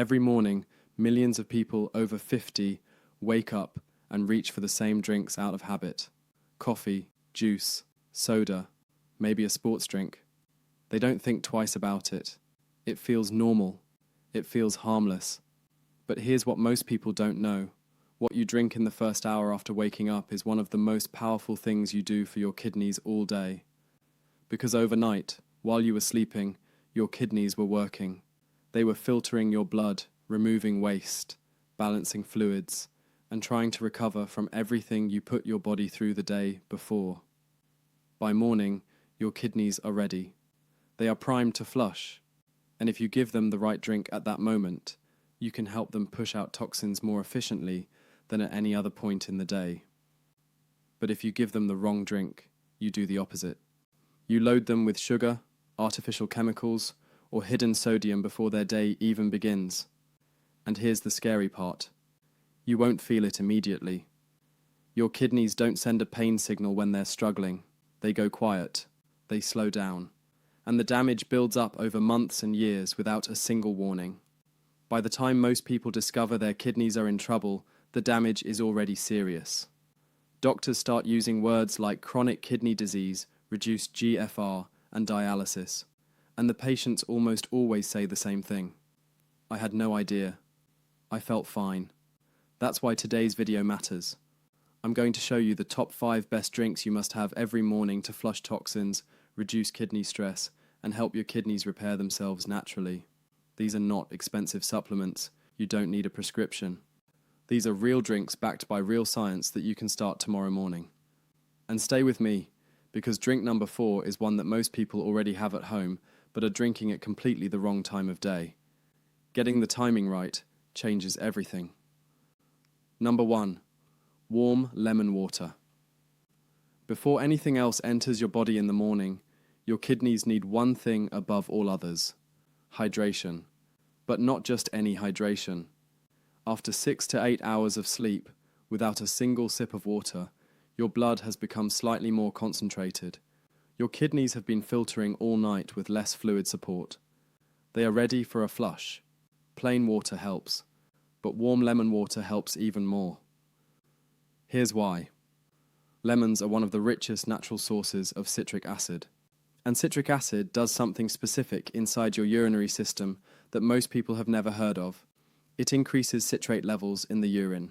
Every morning, millions of people over 50 wake up and reach for the same drinks out of habit. Coffee, juice, soda, maybe a sports drink. They don't think twice about it. It feels normal. It feels harmless. But here's what most people don't know. What you drink in the first hour after waking up is one of the most powerful things you do for your kidneys all day. Because overnight, while you were sleeping, your kidneys were working. They were filtering your blood, removing waste, balancing fluids, and trying to recover from everything you put your body through the day before. By morning, your kidneys are ready. They are primed to flush, and if you give them the right drink at that moment, you can help them push out toxins more efficiently than at any other point in the day. But if you give them the wrong drink, you do the opposite. You load them with sugar, artificial chemicals, or hidden sodium before their day even begins. And here's the scary part. You won't feel it immediately. Your kidneys don't send a pain signal when they're struggling. They go quiet. They slow down. And the damage builds up over months and years without a single warning. By the time most people discover their kidneys are in trouble, the damage is already serious. Doctors start using words like chronic kidney disease, reduced GFR, and dialysis. And the patients almost always say the same thing. I had no idea. I felt fine. That's why today's video matters. I'm going to show you the top 5 best drinks you must have every morning to flush toxins, reduce kidney stress, and help your kidneys repair themselves naturally. These are not expensive supplements. You don't need a prescription. These are real drinks backed by real science that you can start tomorrow morning. And stay with me, because drink number 4 is one that most people already have at home, but are drinking at completely the wrong time of day. Getting the timing right changes everything. Number 1. Warm lemon water. Before anything else enters your body in the morning, your kidneys need one thing above all others: hydration. But not just any hydration. After 6 to 8 hours of sleep, without a single sip of water, your blood has become slightly more concentrated. Your kidneys have been filtering all night with less fluid support. They are ready for a flush. Plain water helps, but warm lemon water helps even more. Here's why. Lemons are one of the richest natural sources of citric acid. And citric acid does something specific inside your urinary system that most people have never heard of. It increases citrate levels in the urine.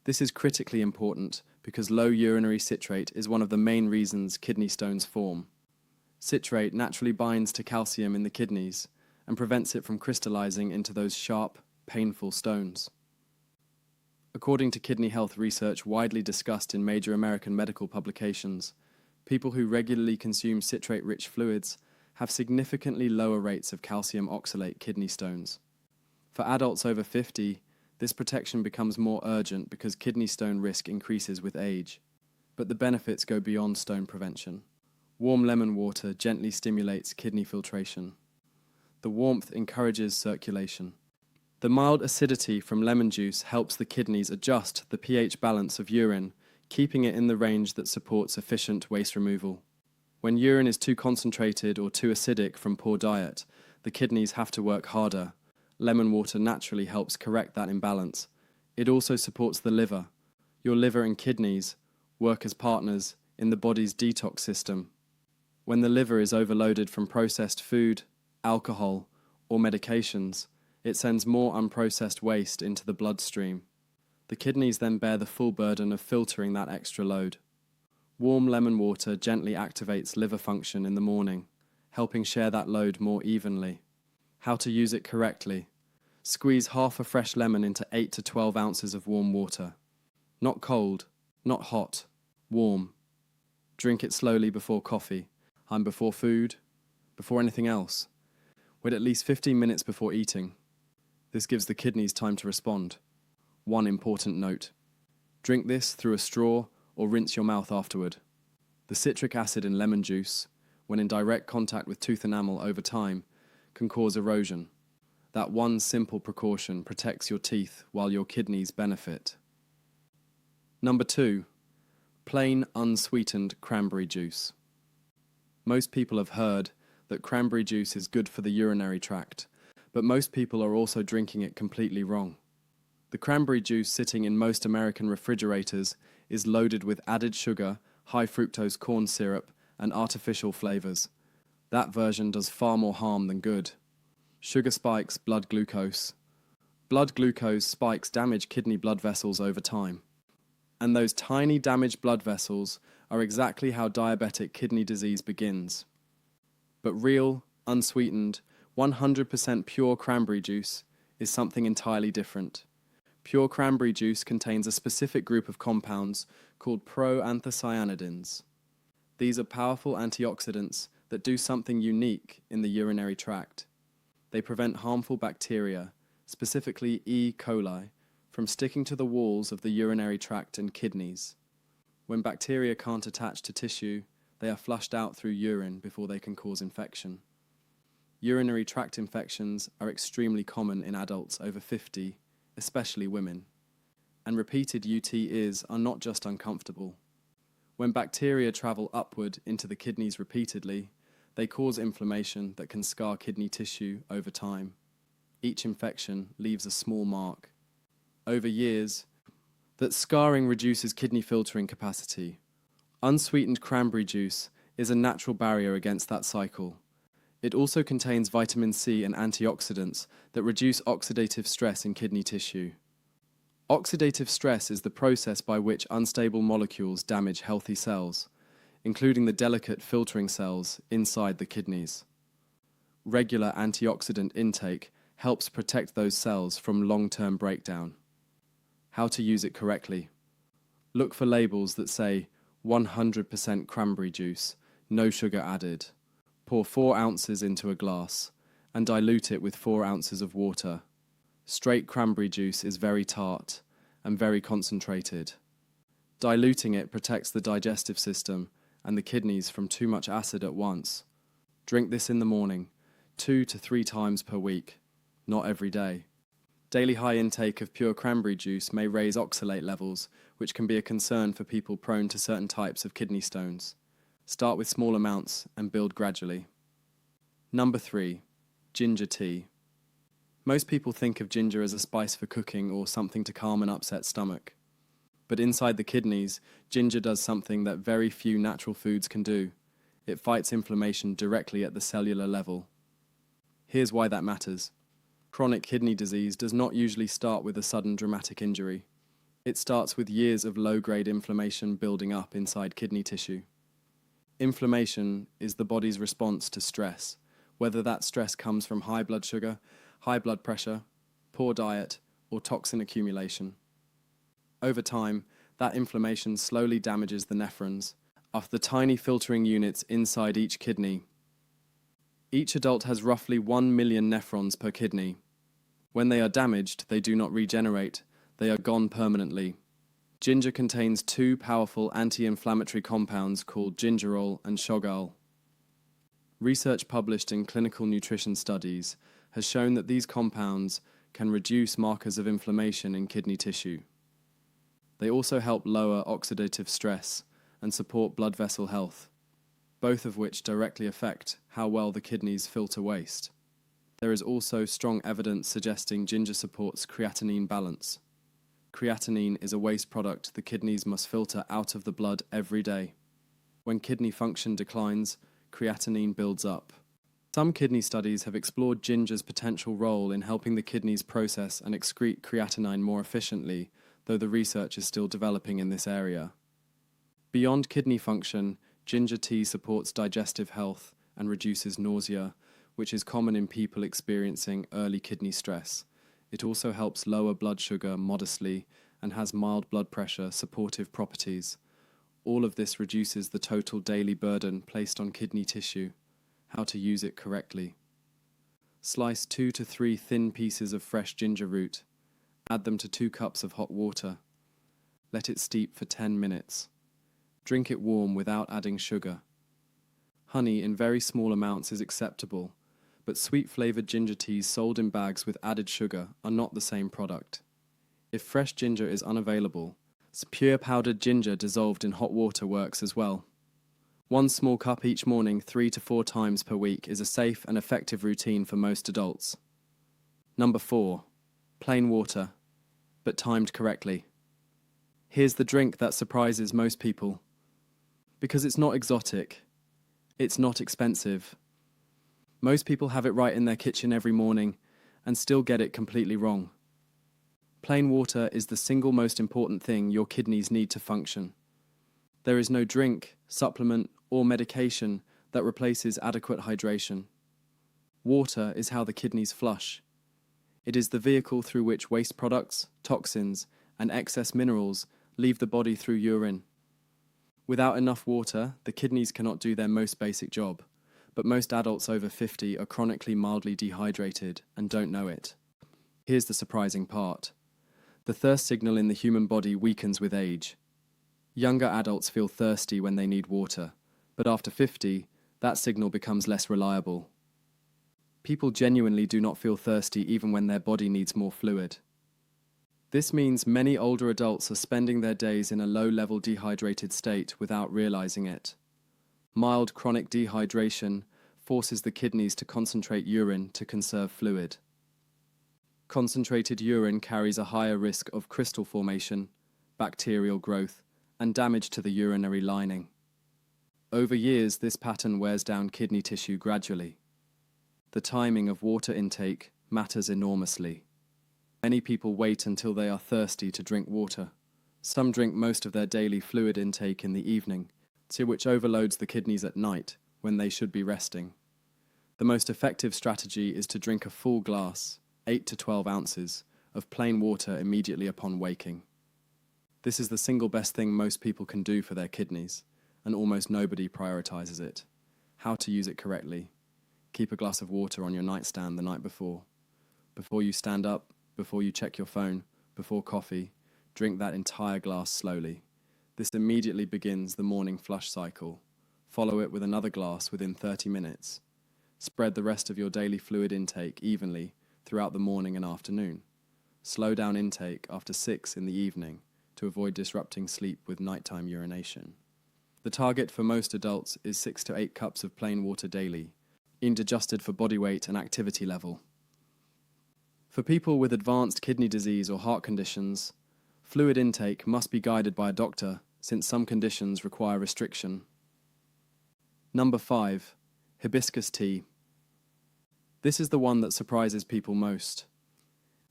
This is critically important because low urinary citrate is one of the main reasons kidney stones form. Citrate naturally binds to calcium in the kidneys and prevents it from crystallizing into those sharp, painful stones. According to kidney health research widely discussed in major American medical publications, people who regularly consume citrate-rich fluids have significantly lower rates of calcium oxalate kidney stones. For adults over 50, this protection becomes more urgent because kidney stone risk increases with age. But the benefits go beyond stone prevention. Warm lemon water gently stimulates kidney filtration. The warmth encourages circulation. The mild acidity from lemon juice helps the kidneys adjust the pH balance of urine, keeping it in the range that supports efficient waste removal. When urine is too concentrated or too acidic from poor diet, the kidneys have to work harder. Lemon water naturally helps correct that imbalance. It also supports the liver. Your liver and kidneys work as partners in the body's detox system. When the liver is overloaded from processed food, alcohol, or medications, it sends more unprocessed waste into the bloodstream. The kidneys then bear the full burden of filtering that extra load. Warm lemon water gently activates liver function in the morning, helping share that load more evenly. How to use it correctly. Squeeze half a fresh lemon into 8 to 12 ounces of warm water. Not cold, not hot, warm. Drink it slowly before coffee, and before food, before anything else. Wait at least 15 minutes before eating. This gives the kidneys time to respond. One important note. Drink this through a straw or rinse your mouth afterward. The citric acid in lemon juice, when in direct contact with tooth enamel over time, can cause erosion. That one simple precaution protects your teeth while your kidneys benefit. Number 2. Plain unsweetened cranberry juice. Most people have heard that cranberry juice is good for the urinary tract, but most people are also drinking it completely wrong. The cranberry juice sitting in most American refrigerators is loaded with added sugar, high fructose corn syrup, and artificial flavors. That version does far more harm than good. Sugar spikes blood glucose. Blood glucose spikes damage kidney blood vessels over time. And those tiny damaged blood vessels are exactly how diabetic kidney disease begins. But real, unsweetened, 100% pure cranberry juice is something entirely different. Pure cranberry juice contains a specific group of compounds called proanthocyanidins. These are powerful antioxidants that do something unique in the urinary tract. They prevent harmful bacteria, specifically E. coli, from sticking to the walls of the urinary tract and kidneys. When bacteria can't attach to tissue, they are flushed out through urine before they can cause infection. Urinary tract infections are extremely common in adults over 50, especially women. And repeated UTIs are not just uncomfortable. When bacteria travel upward into the kidneys repeatedly, they cause inflammation that can scar kidney tissue over time. Each infection leaves a small mark. Over years, that scarring reduces kidney filtering capacity. Unsweetened cranberry juice is a natural barrier against that cycle. It also contains vitamin C and antioxidants that reduce oxidative stress in kidney tissue. Oxidative stress is the process by which unstable molecules damage healthy cells, including the delicate filtering cells inside the kidneys. Regular antioxidant intake helps protect those cells from long-term breakdown. How to use it correctly. Look for labels that say 100% cranberry juice, no sugar added. Pour 4 ounces into a glass and dilute it with 4 ounces of water. Straight cranberry juice is very tart and very concentrated. Diluting it protects the digestive system and the kidneys from too much acid at once. Drink this in the morning, 2 to 3 times per week, not every day. Daily high intake of pure cranberry juice may raise oxalate levels, which can be a concern for people prone to certain types of kidney stones. Start with small amounts and build gradually. Number 3. Ginger tea. Most people think of ginger as a spice for cooking or something to calm an upset stomach. But inside the kidneys, ginger does something that very few natural foods can do. It fights inflammation directly at the cellular level. Here's why that matters. Chronic kidney disease does not usually start with a sudden dramatic injury. It starts with years of low-grade inflammation building up inside kidney tissue. Inflammation is the body's response to stress, whether that stress comes from high blood sugar, high blood pressure, poor diet, or toxin accumulation. Over time, that inflammation slowly damages the nephrons, the tiny filtering units inside each kidney. Each adult has roughly 1 million nephrons per kidney. When they are damaged, they do not regenerate, they are gone permanently. Ginger contains 2 powerful anti-inflammatory compounds called gingerol and shogal. Research published in clinical nutrition studies has shown that these compounds can reduce markers of inflammation in kidney tissue. They also help lower oxidative stress and support blood vessel health, both of which directly affect how well the kidneys filter waste. There is also strong evidence suggesting ginger supports creatinine balance. Creatinine is a waste product the kidneys must filter out of the blood every day. When kidney function declines, creatinine builds up. Some kidney studies have explored ginger's potential role in helping the kidneys process and excrete creatinine more efficiently, though the research is still developing in this area. Beyond kidney function, ginger tea supports digestive health and reduces nausea, which is common in people experiencing early kidney stress. It also helps lower blood sugar modestly and has mild blood pressure supportive properties. All of this reduces the total daily burden placed on kidney tissue. How to use it correctly. Slice 2 to 3 thin pieces of fresh ginger root. Add them to 2 cups of hot water. Let it steep for 10 minutes. Drink it warm without adding sugar. Honey in very small amounts is acceptable, but sweet-flavored ginger teas sold in bags with added sugar are not the same product. If fresh ginger is unavailable, pure powdered ginger dissolved in hot water works as well. 1 small cup each morning 3 to 4 times per week is a safe and effective routine for most adults. Number 4. Plain water, but timed correctly. Here's the drink that surprises most people. Because it's not exotic. It's not expensive. Most people have it right in their kitchen every morning and still get it completely wrong. Plain water is the single most important thing your kidneys need to function. There is no drink, supplement, or medication that replaces adequate hydration. Water is how the kidneys flush. It is the vehicle through which waste products, toxins, and excess minerals leave the body through urine. Without enough water, the kidneys cannot do their most basic job, but most adults over 50 are chronically mildly dehydrated and don't know it. Here's the surprising part. The thirst signal in the human body weakens with age. Younger adults feel thirsty when they need water, but after 50, that signal becomes less reliable. People genuinely do not feel thirsty even when their body needs more fluid. This means many older adults are spending their days in a low-level dehydrated state without realizing it. Mild chronic dehydration forces the kidneys to concentrate urine to conserve fluid. Concentrated urine carries a higher risk of crystal formation, bacterial growth, and damage to the urinary lining. Over years, this pattern wears down kidney tissue gradually. The timing of water intake matters enormously. Many people wait until they are thirsty to drink water. Some drink most of their daily fluid intake in the evening, which overloads the kidneys at night when they should be resting. The most effective strategy is to drink a full glass, 8 to 12 ounces, of plain water immediately upon waking. This is the single best thing most people can do for their kidneys, and almost nobody prioritizes it. How to use it correctly. Keep a glass of water on your nightstand the night before. Before you stand up, before you check your phone, before coffee, drink that entire glass slowly. This immediately begins the morning flush cycle. Follow it with another glass within 30 minutes. Spread the rest of your daily fluid intake evenly throughout the morning and afternoon. Slow down intake after 6 in the evening to avoid disrupting sleep with nighttime urination. The target for most adults is 6 to 8 cups of plain water daily, adjusted for body weight and activity level. For people with advanced kidney disease or heart conditions, fluid intake must be guided by a doctor since some conditions require restriction. Number 5. Hibiscus tea. This is the one that surprises people most,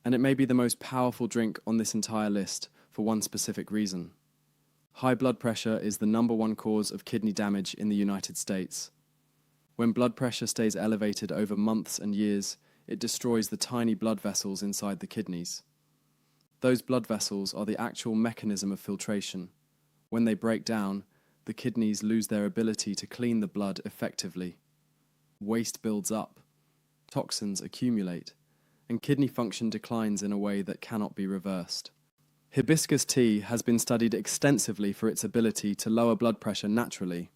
and it may be the most powerful drink on this entire list for one specific reason. High blood pressure is the number one cause of kidney damage in the United States. When blood pressure stays elevated over months and years, it destroys the tiny blood vessels inside the kidneys. Those blood vessels are the actual mechanism of filtration. When they break down, the kidneys lose their ability to clean the blood effectively. Waste builds up, toxins accumulate, and kidney function declines in a way that cannot be reversed. Hibiscus tea has been studied extensively for its ability to lower blood pressure naturally.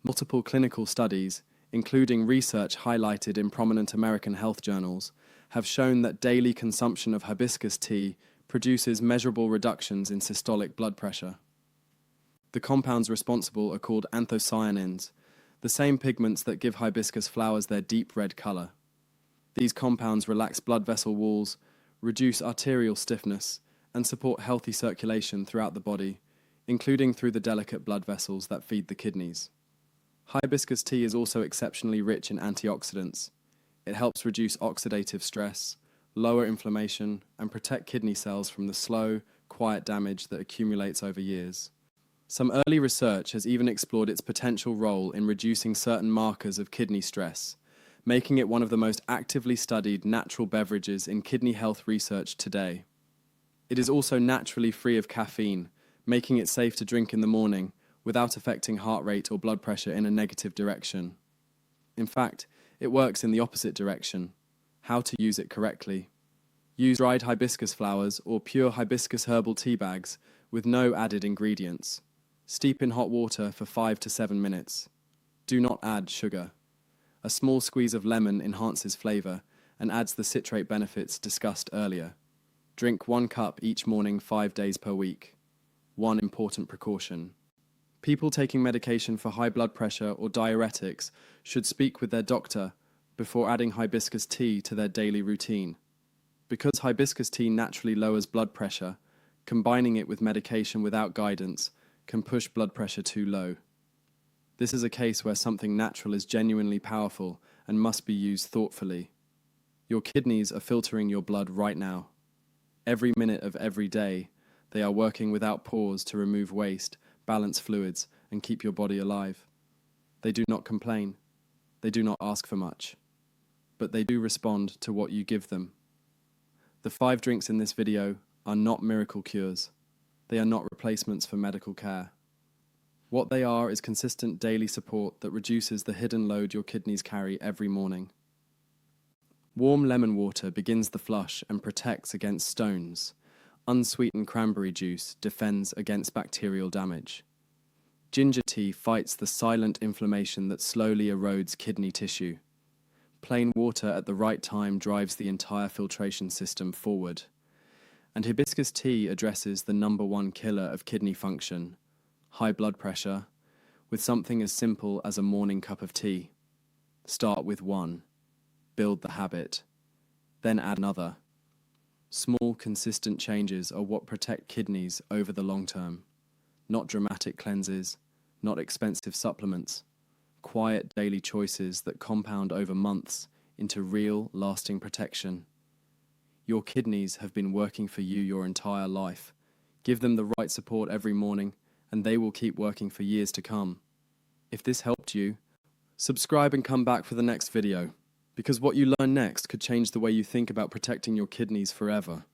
Multiple clinical studies, including research highlighted in prominent American health journals, have shown that daily consumption of hibiscus tea produces measurable reductions in systolic blood pressure. The compounds responsible are called anthocyanins, the same pigments that give hibiscus flowers their deep red color. These compounds relax blood vessel walls, reduce arterial stiffness, and support healthy circulation throughout the body, including through the delicate blood vessels that feed the kidneys. Hibiscus tea is also exceptionally rich in antioxidants. It helps reduce oxidative stress, lower inflammation, and protect kidney cells from the slow, quiet damage that accumulates over years. Some early research has even explored its potential role in reducing certain markers of kidney stress, making it one of the most actively studied natural beverages in kidney health research today. It is also naturally free of caffeine, making it safe to drink in the morning without affecting heart rate or blood pressure in a negative direction. In fact, it works in the opposite direction. How to use it correctly. Use dried hibiscus flowers or pure hibiscus herbal tea bags with no added ingredients. Steep in hot water for 5 to 7 minutes. Do not add sugar. A small squeeze of lemon enhances flavor and adds the citrate benefits discussed earlier. Drink 1 cup each morning 5 days per week. One important precaution. People taking medication for high blood pressure or diuretics should speak with their doctor before adding hibiscus tea to their daily routine. Because hibiscus tea naturally lowers blood pressure, combining it with medication without guidance can push blood pressure too low. This is a case where something natural is genuinely powerful and must be used thoughtfully. Your kidneys are filtering your blood right now. Every minute of every day, they are working without pause to remove waste, balance fluids, and keep your body alive. They do not complain. They do not ask for much. But they do respond to what you give them. The 5 drinks in this video are not miracle cures. They are not replacements for medical care. What they are is consistent daily support that reduces the hidden load your kidneys carry every morning. Warm lemon water begins the flush and protects against stones. Unsweetened cranberry juice defends against bacterial damage. Ginger tea fights the silent inflammation that slowly erodes kidney tissue. Plain water at the right time drives the entire filtration system forward. And hibiscus tea addresses the #1 killer of kidney function, high blood pressure, with something as simple as a morning cup of tea. Start with 1. Build the habit. Then add another. Small, consistent changes are what protect kidneys over the long term. Not dramatic cleanses, not expensive supplements. Quiet daily choices that compound over months into real, lasting protection. Your kidneys have been working for you your entire life. Give them the right support every morning, and they will keep working for years to come. If this helped you, subscribe and come back for the next video, because what you learn next could change the way you think about protecting your kidneys forever.